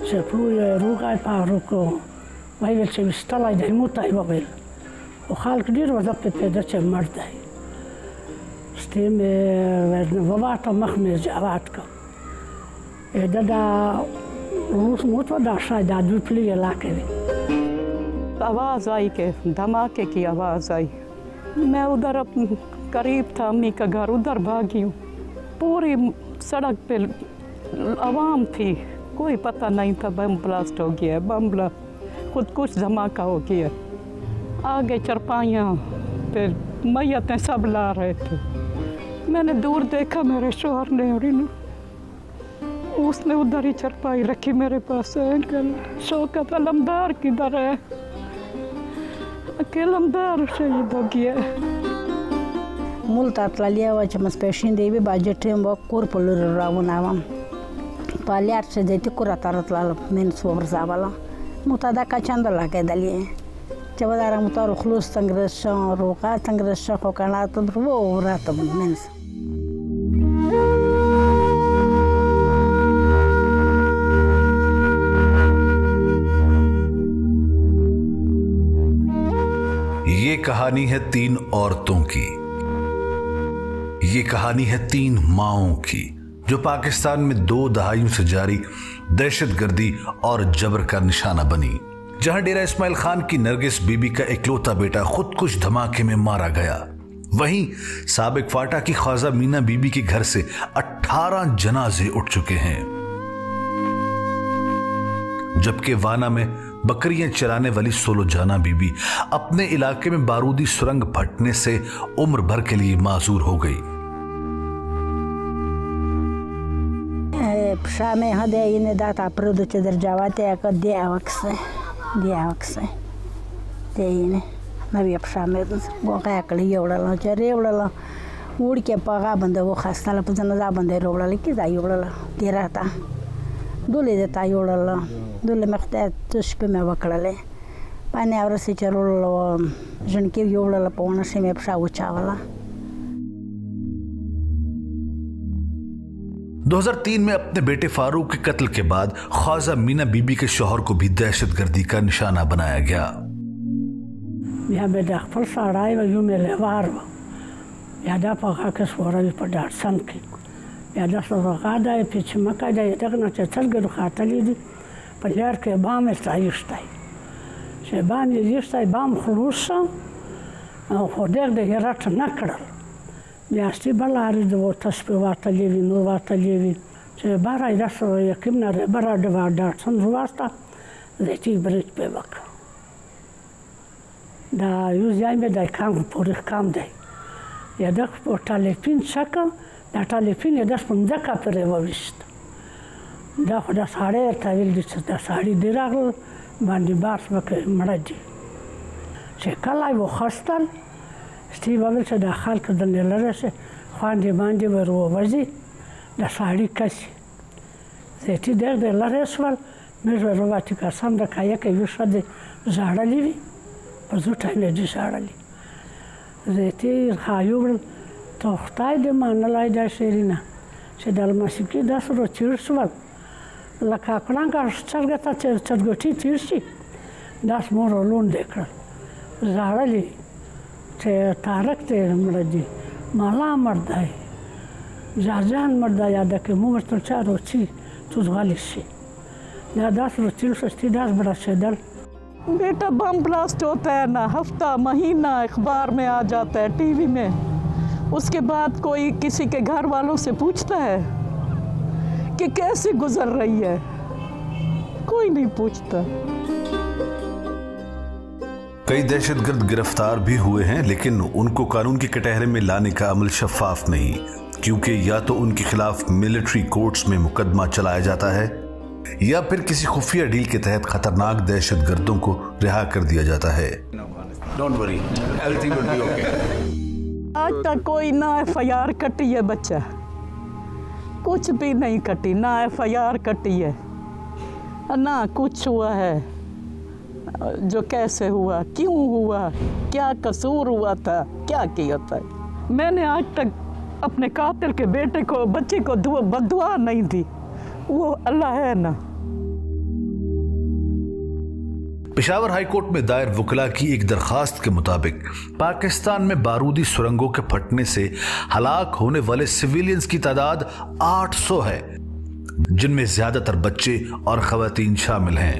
se pluje ruga pa ruko. Vajvel se vistala da imuta i vavel. O halk dirva zapete da će mrdaj. S tim vavata mahme zavatka. Da mutva da šaj da duplije lakevi. आवाज़ आई के धमाके की आवाज़ आई। मैं उधर करीब था, अम्मी का घर, उधर भागी हूँ। पूरी सड़क पे आवाम थी, कोई पता नहीं था बम ब्लास्ट हो गया, बम ब्लास्ट खुद कुछ धमाका हो गया। आगे चरपाइयाँ पे मैयतें सब ला रहे थे। मैंने दूर देखा, मेरे शोहर ने और उसने उधर ही चरपाई रखी मेरे पास। अंकल शौकत अलमदार किधर है? Kelamdar şehit o gye. Mult atlalia vacem speșin de ibi budgetem va corpul ravunavam. Paliar se de ti curatarat la men sobrzavala. Muta da cachanda la que dalie. Ce va dar mutar khulus tangresha roqa tangresha khokanat vo ratam mens. ये कहानी है 3 औरतों की। ये कहानी है 3 माओं की जो पाकिस्तान में 2 दहाइयों से जारी दहशतगर्दी और जबर का निशाना बनी। जहां डेरा इस्माइल खान की नरगिस बीबी का इकलौता बेटा खुदकुश धमाके में मारा गया, वहीं साबिक फाटा की ख्वाजा मीना बीबी के घर से 18 जनाजे उठ चुके हैं। जबकि वाना में बकरियां चराने वाली सोलोजाना बीबी अपने इलाके में बारूदी सुरंग फटने से उम्र भर के लिए माजूर हो गई। Pshame hade ine data produce derjavate că de avaxe. De ine. Na via pshame goga kali yowla jare yowla उड़ के पगा बंदे वो खास्ता ला पजना जा बंदे रोला लेके जा योला देराता दोले देता योला दोले मखता तुश पे मैं वकड़ले पाने और से चरोल जन के योला पौना से मैं पशा उचावला। 2003 में अपने बेटे फारूक के कत्ल के बाद ख्वाजा मीना बीबी के शौहर को भी दहशतगर्दी का निशाना बनाया गया। यहाँ बेटा फल साड़ाई वजू में लेवार यादा पका के सोरा भी पर डांसन की यादा सोरा कादा है पीछे मका जाए तक ना चल के रुखाता ली दी पर यार के बाम स्टाइल से बाम ये स्टाइल बाम खलूसा और देख दे रट न करल यास्ती बलारी दो तस्पे वाता लेवी नो वाता लेवी से बारा इधर सो यकीन न रे बरा डवा डांसन रुवास्ता लेती ब्रिज पे वक दा यूज जाए में दा काम पूरे काम दे यादा टेलीफोन शका दा टेलीफोन यादा स्पंजा का परे वविष्ट दा खुदा साड़े ताविल दिस दा साड़ी दिरागल बांडी बास बके मराजी से कलाई वो खस्तर स्टीव अवल से दाखल कर दने लरे से खांडे बांडे वर वो वजी दा साड़ी कसी सेठी देख दे लरे सवाल मेरे रोवाटी का संदा खाया के विश्व दे झाड़ा लीवी पर जुटा ने जी झाड़ा ली zeeti khayul to xtay de manalay da sherina se dalmasiki da suro tirswal la ka kranka chargata chargoti tirsi das moro lunde kra zarali te tarak te mradi mala mardai jajan mardai ada ke mumar to charo chi tu zgalishi ya das ro tirsi das bra sedal बेटा bomb blast होता है ना, हफ्ता महीना अखबार में आ जाता है, टीवी में। उसके बाद कोई किसी के घर वालों से पूछता है कि कैसे गुजर रही है? कोई नहीं पूछता। कई दहशतगर्द गिरफ्तार भी हुए हैं, लेकिन उनको कानून के कटहरे में लाने का अमल शफाफ नहीं, क्योंकि या तो उनके खिलाफ मिलिट्री कोर्ट्स में मुकदमा चलाया जाता है या फिर किसी खुफिया डील के तहत खतरनाक दहशतगर्दों को रिहा कर दिया जाता है। Don't worry, everything will be okay. आज तक कोई ना FIR कटी है बच्चा, कुछ भी नहीं कटी, ना FIR कटी है, ना कुछ हुआ है। जो कैसे हुआ, क्यों हुआ, क्या कसूर हुआ था, क्या किया था। मैंने आज तक अपने कातिल के बेटे को, बच्चे को बद्दुआ नहीं दी। वो अल्लाह है ना। पेशावर हाईकोर्ट में दायर वकला की एक दरखास्त के मुताबिक पाकिस्तान में बारूदी सुरंगों के फटने से हलाक होने वाले सिविलियंस की तादाद 800 है, जिनमें ज्यादातर बच्चे और खवातीन शामिल हैं।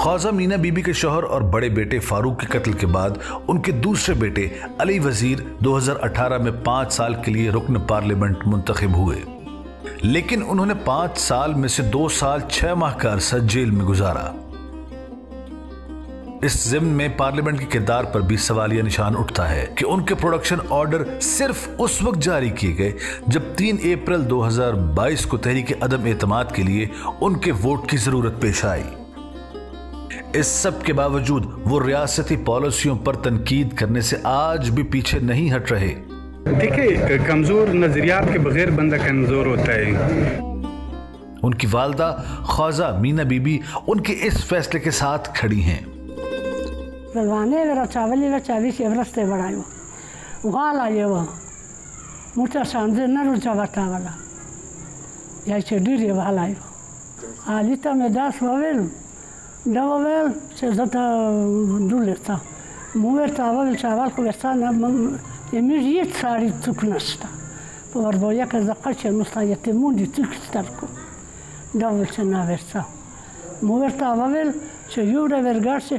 ख्वाजा मीना बीबी के शौहर और बड़े बेटे फारूक के कत्ल के बाद उनके दूसरे बेटे अली वजीर 2018 में 5 साल के लिए रुकन पार्लियामेंट मुंतखब हुए, लेकिन उन्होंने 5 साल में से 2 साल 6 माह का अरसा जेल में गुजारा। इस जिम्न में पार्लियामेंट के किरदार पर भी सवालिया निशान उठता है कि उनके प्रोडक्शन ऑर्डर सिर्फ उस वक्त जारी किए गए जब 3 अप्रैल 2022 को तहरीक अदम एतमाद के लिए उनके वोट की जरूरत पेश आई। इस सब के बावजूद वो रियासती पॉलिसियों पर तनकीद करने से आज भी पीछे नहीं हट रहे। देखिए, कमजोर नजरियात के बगैर बंदा कमजोर होता है। उनकी वालदा ख्वाजा मीना बीबी उनके इस फैसले के साथ खड़ी हैं। जलवाने मेरा चावली व 40 एवरेस्ट बढ़ायो वाला ये वो मुझे सांझे न रुचा बता वाला या चेडीरे वाला यो आलिता में 10 ववेल डववेल से जता दुलेता मुवे चावल चावल को वैसा न एमिजियत सारी तुकनस्ता पर बोया के जक्का मुस्तायत मुंडी तुकस्तर को डवल से ना वैसा मुवे चावल से यूडा वर्गार से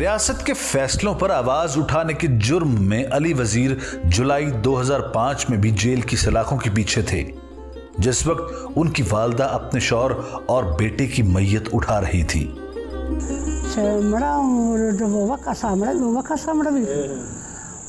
रियासत के फैसलों पर आवाज उठाने के जुर्म में अली वजीर जुलाई 2005 में भी जेल की सलाखों के पीछे थे, जिस वक्त उनकी वालदा अपने शौहर और बेटे की मैयत उठा रही थी।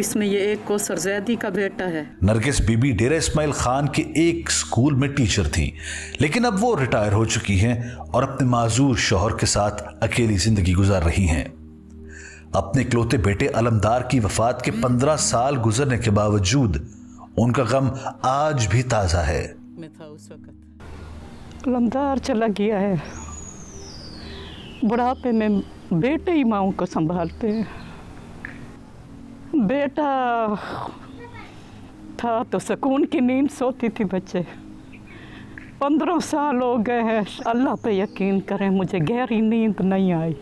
इसमें ये एक को सरजैदी का बेटा है। नरगिस बीबी डेरा इस्माइल खान के एक स्कूल में टीचर थी, लेकिन अब वो रिटायर हो चुकी हैं और अपने माजूर शौहर के साथ अकेली जिंदगी गुजार रही हैं। अपने इकलौते बेटे अलमदार की वफात के 15 साल गुजरने के बावजूद उनका गम आज भी ताजा है। मैं था उस वक्त अलमदार चला गया है, बुढ़ापे में बेटे ही माँ को संभालते हैं। बेटा था तो सुकून की नींद सोती थी बच्चे। 15 साल हो गए हैं, अल्लाह पे यकीन करें मुझे गहरी नींद नहीं आई।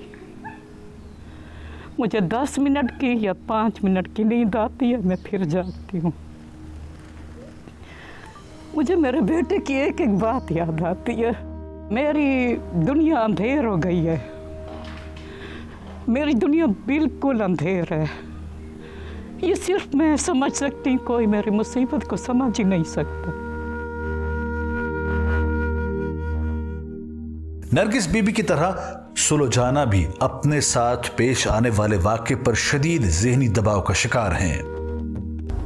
मुझे 10 मिनट की या 5 मिनट की नींद आती है, मैं फिर जागती हूँ। मुझे मेरे बेटे की एक एक बात याद आती है। मेरी दुनिया अंधेर हो गई है, मेरी दुनिया बिल्कुल अंधेर है। ये सिर्फ मैं समझ सकती हूँ, कोई मेरी मुसीबत को समझ ही नहीं सकता। नरगिस बीबी की तरह सुलोजाना भी अपने साथ पेश आने वाले वाक़े पर शदीद ज़हनी दबाव का शिकार हैं।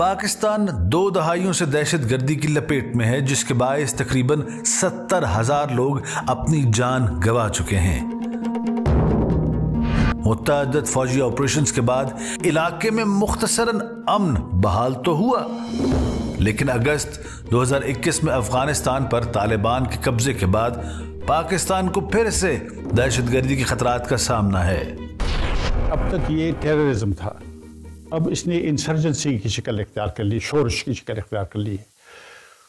पाकिस्तान 2 दहाइयों से दहशतगर्दी की लपेट में है, जिसके बायस तकरीबन 70,000 लोग अपनी जान गंवा चुके हैं। मुतअद्दिद फौजी ऑपरेशंस के बाद इलाके में मुख्तसरन अमन बहाल तो हुआ, लेकिन अगस्त 2021 में अफगानिस्तान पर तालिबान के कब्जे के बाद पाकिस्तान को फिर से दहशतगर्दी के खतरात का सामना है। अब तक ये टेररिज्म था, अब इसने इंसर्जेंसी की शक्ल इख्तियार कर ली, शोरश की शक्ल इख्तियार कर ली है।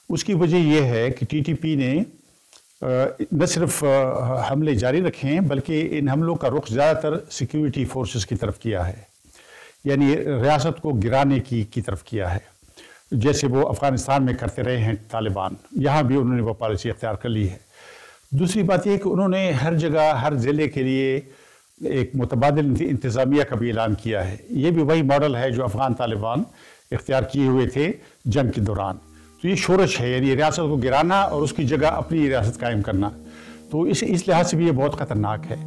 उसकी वजह यह है कि टीटीपी ने न सिर्फ हमले जारी रखे हैं, बल्कि इन हमलों का रुख ज़्यादातर सिक्योरिटी फोर्सेस की तरफ किया है, यानी रियासत को गिराने की तरफ किया है, जैसे वो अफ़गानिस्तान में करते रहे हैं तालिबान। यहाँ भी उन्होंने वो पॉलिसी इख्तियार कर ली है। दूसरी बात यह है कि उन्होंने हर जगह हर ज़िले के लिए एक मुतबादिल इंतज़ामिया का भी ऐलान किया है। ये भी वही मॉडल है जो अफ़गान तालिबान इख्तियार किए हुए थे जंग के दौरान। तो ये शोरश है, यानी रियासत को गिराना और उसकी जगह अपनी रियासत कायम करना। तो इस लिहाज से भी ये बहुत ख़तरनाक है।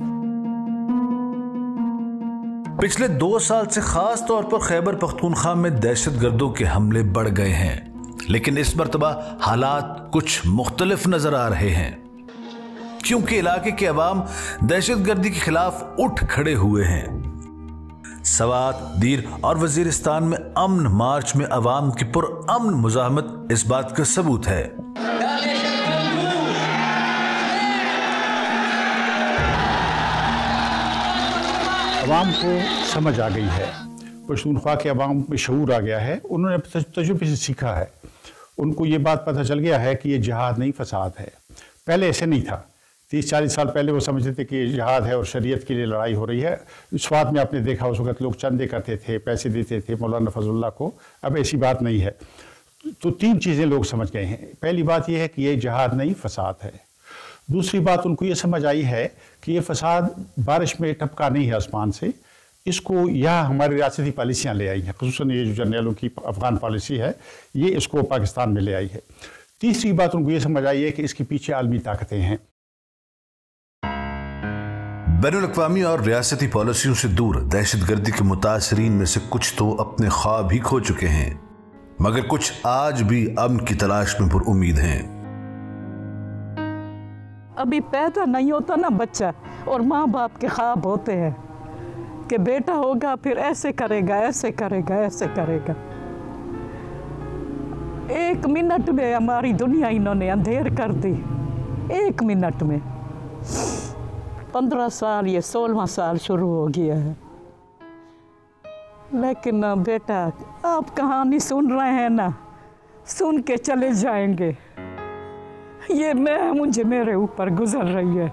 पिछले 2 साल से खास तौर पर खैबर पख्तूनख्वा में दहशतगर्दों के हमले बढ़ गए हैं, लेकिन इस मरतबा हालात कुछ मुख्तलिफ नजर आ रहे हैं, क्योंकि इलाके के अवाम दहशतगर्दी के खिलाफ उठ खड़े हुए हैं। सवात, दीर और वजीरिस्तान में अमन मार्च में अवाम की पुरअमन मुजाहमत इस बात का सबूत है। अवाम को समझ आ गई है, पख्तूनख्वा के अवाम में शऊर आ गया है, उन्होंने तजुर्बे से सीखा है। उनको ये बात पता चल गया है कि ये जिहाद नहीं फसाद है। पहले ऐसे नहीं था। 30-40 साल पहले वो समझते थे कि जिहाद है और शरीयत के लिए लड़ाई हो रही है। इस बात में आपने देखा उस वक्त लोग चंदे करते थे, पैसे देते थे मौलाना फजलुल्लाह को। अब ऐसी बात नहीं है। तो 3 चीज़ें लोग समझ गए हैं। पहली बात यह है कि ये जिहाद नहीं फसाद है। दूसरी बात उनको ये समझ आई है कि ये फसाद बारिश में टपका नहीं है आसमान से, इसको यहाँ हमारी रियासती पॉलिसियाँ ले आई हैं, ख़ुसूसन ये जो जर्नलों की अफ़गान पॉलिसी है ये इसको पाकिस्तान में ले आई है। तीसरी बात उनको ये समझ आई है कि इसके पीछे आलमी ताकतें हैं। बैनुल-अक़वामी और रियासती पॉलिसियों से दूर दहशतगर्दी के मुतासरीन में से कुछ तो अपने ख्वाब ही खो चुके हैं, मगर कुछ आज भी अमन की तलाश में पुरुम्मीद हैं। अभी पैदा नहीं होता ना बच्चा, और माँ बाप के ख्वाब होते हैं कि बेटा होगा फिर ऐसे करेगा, ऐसे करेगा, ऐसे करेगा। 1 मिनट में हमारी दुनिया इन्होंने अंधेर कर दी। 1 मिनट में 15 साल, ये 16वां साल शुरू हो गया है। लेकिन बेटा आप कहानी सुन रहे हैं ना, सुन के चले जाएंगे। ये मुझे मेरे ऊपर गुजर रही है।